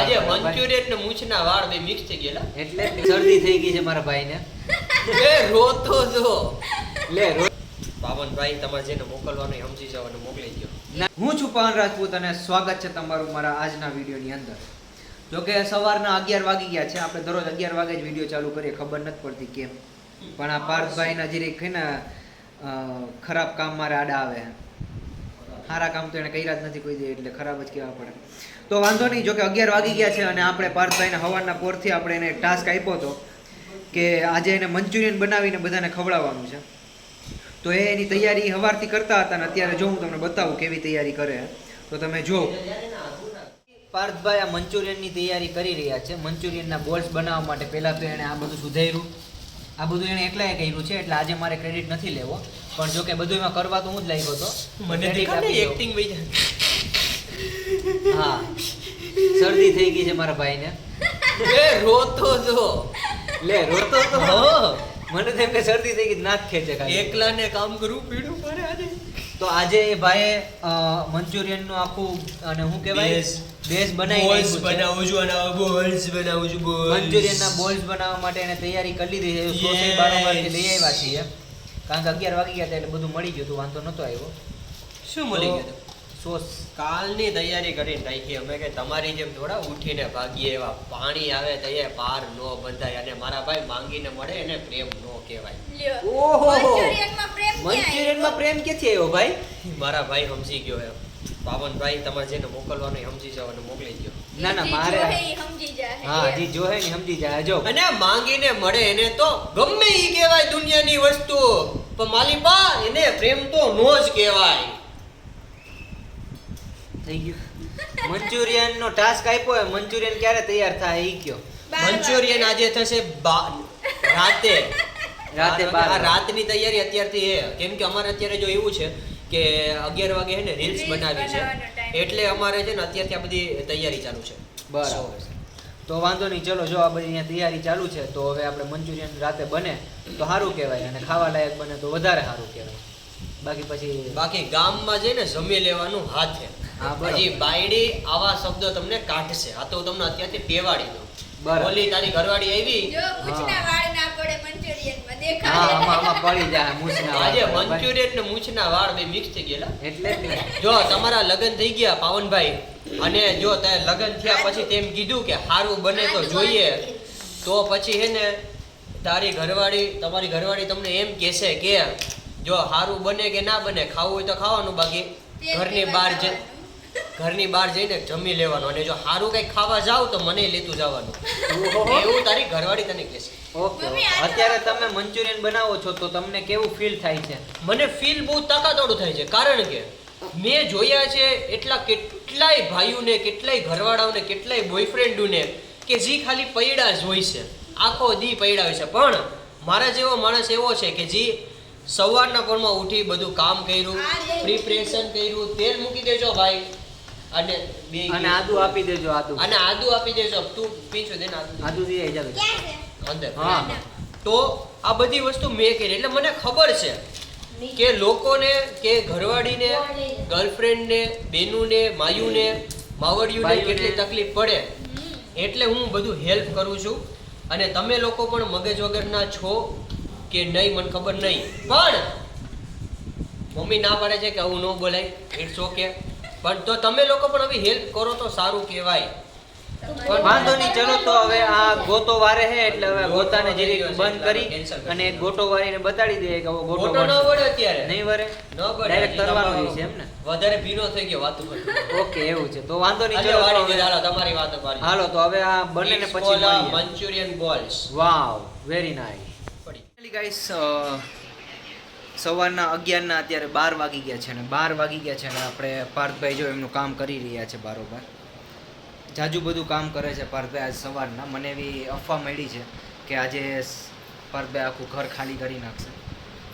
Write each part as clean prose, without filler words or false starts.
આજે મંચુરિયન ને મૂછના વાળ બે મિક્સ થઈ ગયેલા એટલે શરદી થઈ ગઈ છે મારા ભાઈને. લે રોતો જો લે પાવનભાઈ તમારે જેને મોકલવાનું એ સમજી જવાનું મોકલી દો. હું છું પવન રાજપૂત અને સ્વાગત છે તમારું મારા આજના વિડીયોની અંદર. જોકે સવારના 11 વાગી ગયા છે. આપણે દરરોજ 11 વાગે જ વિડીયો ચાલુ કરીએ, ખબર નથી પડતી કેમ, પણ આ પાર્થભાઈના જરીક છે ને ખરાબ કામ મારે આડા આવે. સારા કામ તો એને કર્યા જ નથી કોઈ દે, એટલે ખરાબ જ કહેવા પડે. તો વાંધો નહીં, જોકે 11 વાગી ગયા છે અને આપણે પાર્થભાઈને સવારના પોરથી આપણે એને ટાસ્ક આપ્યો હતો કે આજે એને મંચુરિયન બનાવીને બધાને ખવડાવવાનું છે. તો એની તૈયારી સવારથી કરતા હતા અને અત્યારે જો હું તમને બતાવું કેવી તૈયારી કરે તો તમે જો. પાર્થભાઈ આ મંચુરિયનની તૈયારી કરી રહ્યા છે. મંચુરિયનના બોલ્સ બનાવવા માટે પહેલાં તો એણે આ બધું સુધાર્યું. આ બધું એણે એકલાએ કર્યું છે, એટલે આજે મારે ક્રેડિટ નથી લેવો, પણ જો કે બધું એમાં કરવા તો હું જ લાગ્યો હતો. મને એક્ટિંગ વઈ જાય. હા, શરદી થઈ ગઈ છે મારા ભાઈને. લે રોતો જો લે રોતો તો મને તેમ કે શરદી થઈ ગઈ, નાક ખેંચે ખાલી. એકલાને કામ કરવું પીડું પડે આજે. તો આજે એ ભાઈએ મંચુરિયનનું આખું અને શું કહેવાય બેઝ બનાવી બનાવું છું અને બોલ્સ બનાવું છું. મંચુરિયનના બોલ્સ બનાવવા માટે એને તૈયારી કરી લીધી છે. સોસે બારોબારથી લઈ આવ્યા છીએ, કારણ કે 11 વાગી ગયા હતા એટલે બધું મળી ગયું હતું, વાંધો નહોતો આવ્યો. શું મળી ગયું? સોસ કાલની તૈયારી કરીને રાખી અમે, કે તમારી જેમ થોડા ઉઠીને ભાગીએ એવા. પાણી આવે તો એ પાર નો બંધાય, અને મારા ભાઈ માંગીને મળે એને પ્રેમ નો કહેવાય. ઓહો, મંચુરિયનમાં પ્રેમ ક્યાંથી આવ્યો ભાઈ? મારા ભાઈ સમજી ગયો એમ. પાવનભાઈ તમારે જેને મોકલવાનું એ સમજી જવાનું મોકલી દો. ના ના, મારે હા જી જોહે ને સમજી જાય. જો અને માંગીને મળે એને તો ગમે ઈ કહેવાય દુનિયાની વસ્તુ, પણ માલિપા એને પ્રેમ તો નો જ કહેવાય. થઈ ગયું. મંચુરિયન નો ટાસ્ક આપ્યો હોય, મંચુરિયન ક્યારે તૈયાર થાય ઈ કયો? મંચુરિયન આજે થશે રાતે. રાતની તૈયારી અત્યારથી હે, કેમ કે અમારે અત્યારે જો એવું છે કે 11 વાગે હે ને રીલ્સ બનાવી છે, એટલે અમારે છે ને અત્યારથી આ બધી તૈયારી ચાલુ છે. બરાબર. તો વાંધો નહીં, ચલો જો આ બધી અહીંયા તૈયારી ચાલુ છે, તો હવે આપણે મંચુરિયન રાતે બને તો સારું કહેવાય, અને ખાવા લાયક બને તો વધારે સારું કહેવાય. બાકી ગામમાં જઈને જમી લેવાનું હાથે. હજી બાયડી આવા શબ્દો તમને કાઢશે. આ તો તમને અત્યારથી ટેવાડી દઉં. ઓલી તારી ઘરવાળી આવી આજે મંચુરિયન ને મૂછના વાળ બે મિક્સ થઈ ગયેલા. એટલે જો તમારા લગ્ન થઈ ગયા પાવનભાઈ, અને જો તે લગ્ન થયા પછી તેમ કીધું કે સારું બને તો જોઈએ, તો પછી હે ને તમારી ઘરવાળી તમને એમ કહેશે કે જો સારું બને કે ના બને, ખાવું હોય તો ખાવાનું, બાકી ઘરની બહાર જઈને જમી લેવાનું, અને જો સારું કઈ ખાવા જાવ તો મને લેતું જવાનું. એવું તારી ઘરવાળી તને કહેશે. ઓકે. અત્યારે તમે મંચુરિયન બનાવો છો તો તમને કેવું ફીલ થાય છે? મને ફીલ બહુ તાકાતવાળું થાય છે, કારણ કે મેં જોયા છે કેટલાય ભાઈઓને, કેટલાય ઘરવાળાઓને, કેટલાય બોયફ્રેન્ડોને કે જે ખાલી પૈડા જ હોય છે, આખો દી પૈડા હોય છે, પણ મારા જેવો માણસ એવો છે કે જે સવારના પરમાં ઉઠી બધું કામ કર્યું, પ્રિપરેશન કર્યું, તેલ મૂકી દેજો ભાઈ, અને આદુ આપી દેજો. આદુ આપી દેજો. તું પીછો દે ને આદુ દે જાવ અંદર. હા, તો આ બધી વસ્તુ મેં કરી, એટલે મને ખબર છે કે લોકોને, કે ઘરવાળીને, ગર્લફ્રેન્ડને, બેનુને, માયુને, માવડિયુને કેટલી તકલીફ પડે, એટલે હું બધું હેલ્પ કરું છું. અને તમે લોકો પણ મગજ વગરના છો કે નહીં મને ખબર નહીં, પણ મમ્મી ના પાડે છે કે આવું ન બોલાય, ઇટ્સ ઓકે, પણ તો તમે લોકો પણ હવે હેલ્પ કરો તો સારું કહેવાય. વાંધો નહીં, ચલો તો હવે આ ગોતો વારે હે, એટલે હવે ગોતાને જરીક બંધ કરી અને એક ગોટો વારીને બતાડી દે કે ગોટો ન વળે અત્યારે. નહીં વરે, ડાયરેક્ટ તરવાનું છે એમ ને? વધારે ભીનો થઈ ગયો વાતું કરતો. ઓકે, એવું છે. તો વાંધો નહીં, ચલો તમારી વાત પાડી. હાલો તો હવે આ બને ને પછી મંચુરિયન બોલ્સ. વાવ, વેરી નાઇસ. ગાઈસ, સવારના 11 ના અત્યારે 12 વાગી ગયા છે, અને 12 વાગી ગયા છે, અને આપણે પાર્થભાઈ જો એમનું કામ કરી રહ્યા છે બારોબાર. જાજુ બધું કામ કરે છે પાર્થભાઈ આજ સવારના. મને એવી અફવા મળી છે કે આજે પાર્થભાઈ આખું ઘર ખાલી કરી નાખશે,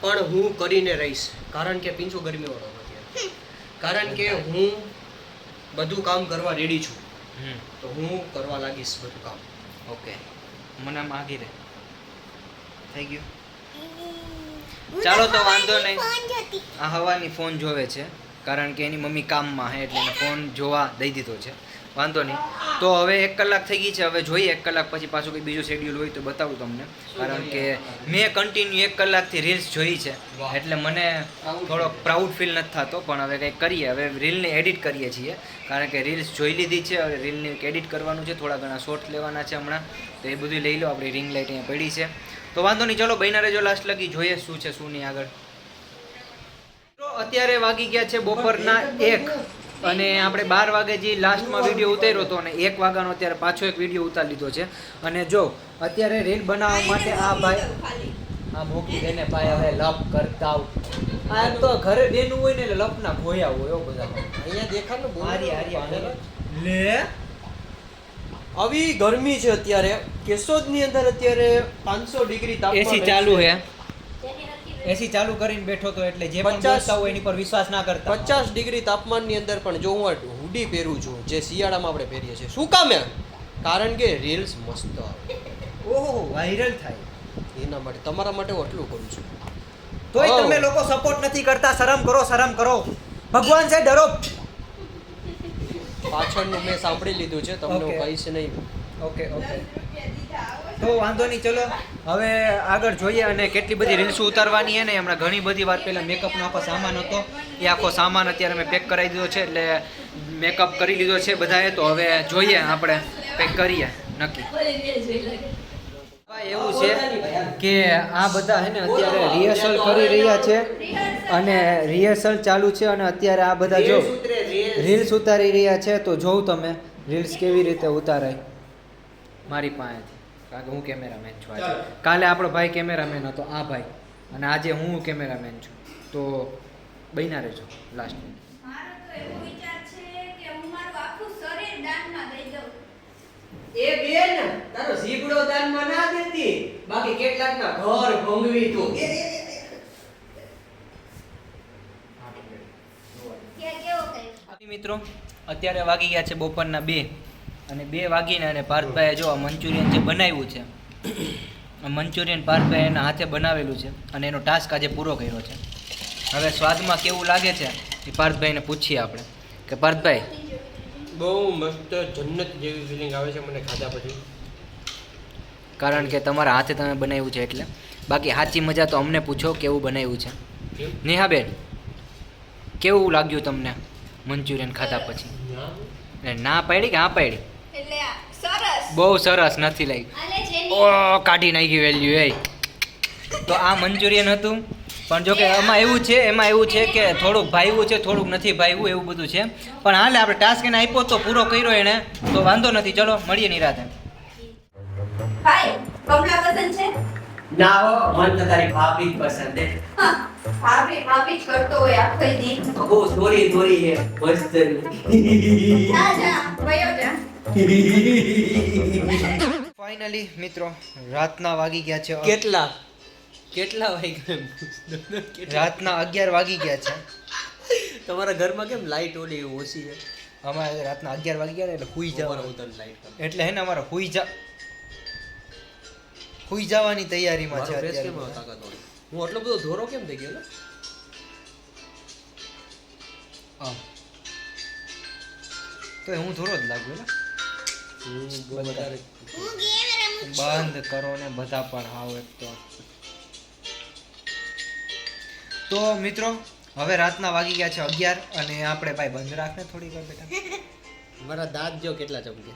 પણ હું કરીને રહીશ, કારણ કે પીંછો ગરમીવાળો નથી, કારણ કે હું બધું કામ કરવા રેડી છું, તો હું કરવા લાગીશ બધું કામ. ઓકે, મને માગી રહે. થઈ ગયું, ચાલો તો વાંધો નહીં. આ હવાની ફોન જોવે છે, કારણ કે એની મમ્મી કામમાં હે, એટલે એને ફોન જોવા દઈ દીધો છે. વાંધો નહીં. તો હવે 1 કલાક થઈ ગઈ છે. હવે જોઈએ 1 કલાક પછી પાછું કંઈ બીજું શેડ્યુલ હોય તો બતાવું તમને. કારણ કે મેં કન્ટિન્યુ 1 કલાકથી રીલ્સ જોઈ છે, એટલે મને થોડો પ્રાઉડ ફીલ નથી થતો. પણ હવે કંઈક કરીએ, હવે રીલને એડિટ કરીએ છીએ. કારણ કે રીલ્સ જોઈ લીધી છે, હવે રીલને એડિટ કરવાનું છે, થોડા ઘણા શોર્ટ લેવાના છે હમણાં. તો એ બધું લઈ લો. આપણી રિંગ લાઇટ અહીંયા પડી છે. તો વાંધો નહીં, ચલો બન્યા રહેજો લાસ્ટ લગી, જોઈએ શું છે શું નહીં આગળ. તો અત્યારે વાગી ગયા છે બપોરના 1 અને આપણે 12 વાગે જે લાસ્ટમાં વિડીયો ઉતાર્યો હતો અને 1 વાગ્યાનો અત્યારે પાછો એક વિડીયો ઉતારી લીધો છે. અને જો અત્યારે રીલ બનાવવા માટે આ ભાઈ આ મોકલી દેને ભાઈ હવે લપ કરતા આ એમ તો ઘરે બેનું હોય ને એટલે લપના ખોયા હોય એવો બધા. અહીંયા દેખાડ ને હારી હારી લે આવી ગરમી છે અત્યારે કેશોદની અંદર અત્યારે 500 ડિગ્રી તાપમાન. એસી ચાલુ છે, એસી ચાલુ કરીને બેઠો તો એટલે જે પણ 50 બોલતા હોય એની પર વિશ્વાસ ના કરતા. 50 ડિગ્રી તાપમાનની અંદર પણ જો હું હુડી પહેરું છું, જે શિયાળામાં આપણે પહેરીએ છીએ. શું કામ એમ? કારણ કે રીલ્સ મસ્ત આવે. ઓહો વાયરલ થાય એના માટે તમારા માટે હું આટલું કરું છું. તોય તમે લોકો સપોર્ટ નથી કરતા. શરમ કરો, શરમ કરો. ભગવાન છે ડરો. પાછળનું મેં સાંભળી લીધું છે, તમને હું કહીશ નહીં. ઓકે ઓકે, તો વાંધો નહીં. ચલો હવે આગળ જોઈએ. અને કેટલી બધી રીલ્સ ઉતારવાની છે ને, હમણાં ઘણી બધી વાર પહેલાં મેકઅપનો આખો સામાન હતો, એ આખો સામાન અત્યારે મેં પેક કરાવી દીધો છે. એટલે મેકઅપ કરી લીધો છે બધાએ. તો હવે જોઈએ આપણે પેક કરીએ નક્કી. એવું છે કે આ બધા છે ને અત્યારે રિહર્સલ કરી રહ્યા છે અને રિહર્સલ ચાલુ છે. અને અત્યારે આ બધા જો રીલ્સ ઉતારી રહ્યા છે. તો જોઉં તમે રીલ્સ કેવી રીતે ઉતારાય મારી પાસેથી. કારણ કે હું કેમેરામેન છું આજે. કાલે આપણો ભાઈ કેમેરામેન હતો આ ભાઈ, અને આજે હું કેમેરામેન છું. તો બન્યા રહેજો લાસ્ટ. મારો તો એવો વિચાર છે કે હું મારું આખું શરીર દાનમાં દઈ દઉં. એ બેન તારો ઝીબડો દાનમાં ના દેતી, બાકી કેટલાકના ઘર ભંગવી તું. કે કેવો કઈ મિત્રો અત્યારે વાગી ગયા છે બપોરના 2 અને 2 વાગીને અને પાર્થભાઈએ જો આ મંચુરિયન જે બનાવ્યું છે, મંચુરિયન પાર્થભાઈ એના હાથે બનાવેલું છે અને એનો ટાસ્ક આજે પૂરો કર્યો છે. હવે સ્વાદમાં કેવું લાગે છે એ પાર્થભાઈને પૂછીએ આપણે કે પાર્થભાઈ. બહુ મસ્ત જન્નત જેવી ફિલિંગ આવે છે મને ખાધા પછી. કારણ કે તમારા હાથે તમે બનાવ્યું છે એટલે. બાકી સાચી મજા તો અમને પૂછો કેવું બનાવ્યું છે. નેહાબેન કેવું લાગ્યું તમને મંચુરિયન ખાધા પછી? ના પાડી કે હા પાડી? એટલે આ સરસ. બહુ સરસ નથી લાગી. આલે જેની ઓ કાઢી નાખી વેલ્યુ એ. તો આ મંચુરિયન હતું. પણ જો કે એમાં એવું છે કે થોડુંક ભાવ્યું છે, થોડુંક નથી ભાવ્યું, એવું બધું છે. પણ હાલે આપણે ટાસ્ક એને આપ્યો તો પૂરો કર્યો એને, તો વાંધો નથી. ચલો મળીએ નિરાતે. ભાઈ કમલા પસંદ છે? ના હો, મને તો તારી ભાભી જ પસંદ છે. હા, ભાભી ભાભી જ કરતો હોય આખો દી. બહુ સોરી સોરી છે મસ્ત. જા જા વયો જા. ફાઇનલી મિત્રો રાતના વાગી ગયા છે કેટલા વાગ્યા? રાતના 11 વાગી ગયા છે. તમારા ઘરમાં કેમ લાઈટ ઓલી ઓછી છે? અમારે રાતના 11 વાગી ગયા ને એટલે હુઈ જવાનું. લાઈટ એટલે હે ને અમારે હુઈ જવાની તૈયારીમાં છે અત્યારે. હું આટલો બધો ધોરો કેમ થઈ ગયો? હા તો હું થોડો જ લાગુ ને. બંધ કરો ને બધા પણ હાવ એક તો મિત્રો હવે રાતના વાગી ગયા છે 11 અને આપણે ભાઈ બંધ રાખને થોડી વાર બેટા. મારા દાંત જો કેટલા ચમકે.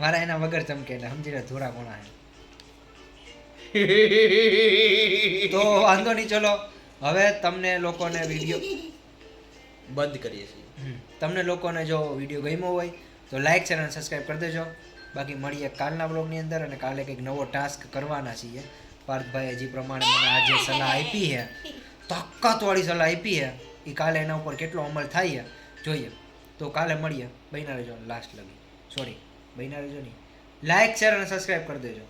મારા એના વગર ચમકે એટલે સમજી લે થોડા કોણા છે. તો વાંધો નહીં. ચલો હવે તમને લોકોને વિડીયો બંધ કરીએ છીએ. તમને લોકોને જો વિડીયો ગમ્યો હોય તો લાઈક શેર અને સબસ્ક્રાઈબ કરી દેજો. બાકી મળીએ કાલના બ્લોગની અંદર. અને કાલે કંઈક નવો ટાસ્ક કરવાના છીએ. પાર્થભાઈએ જે પ્રમાણે મને આજે સલાહ આપી છે, તાકાતવાળી સલાહ આપી છે, એ કાલે એના ઉપર કેટલો અમલ થાય છે જોઈએ. તો કાલે મળીએ. બન્યા રહેજો લાસ્ટ લગી. સોરી બન્યા રહેજો નહીં, લાઈક શેર અને સબસ્ક્રાઈબ કરી દેજો.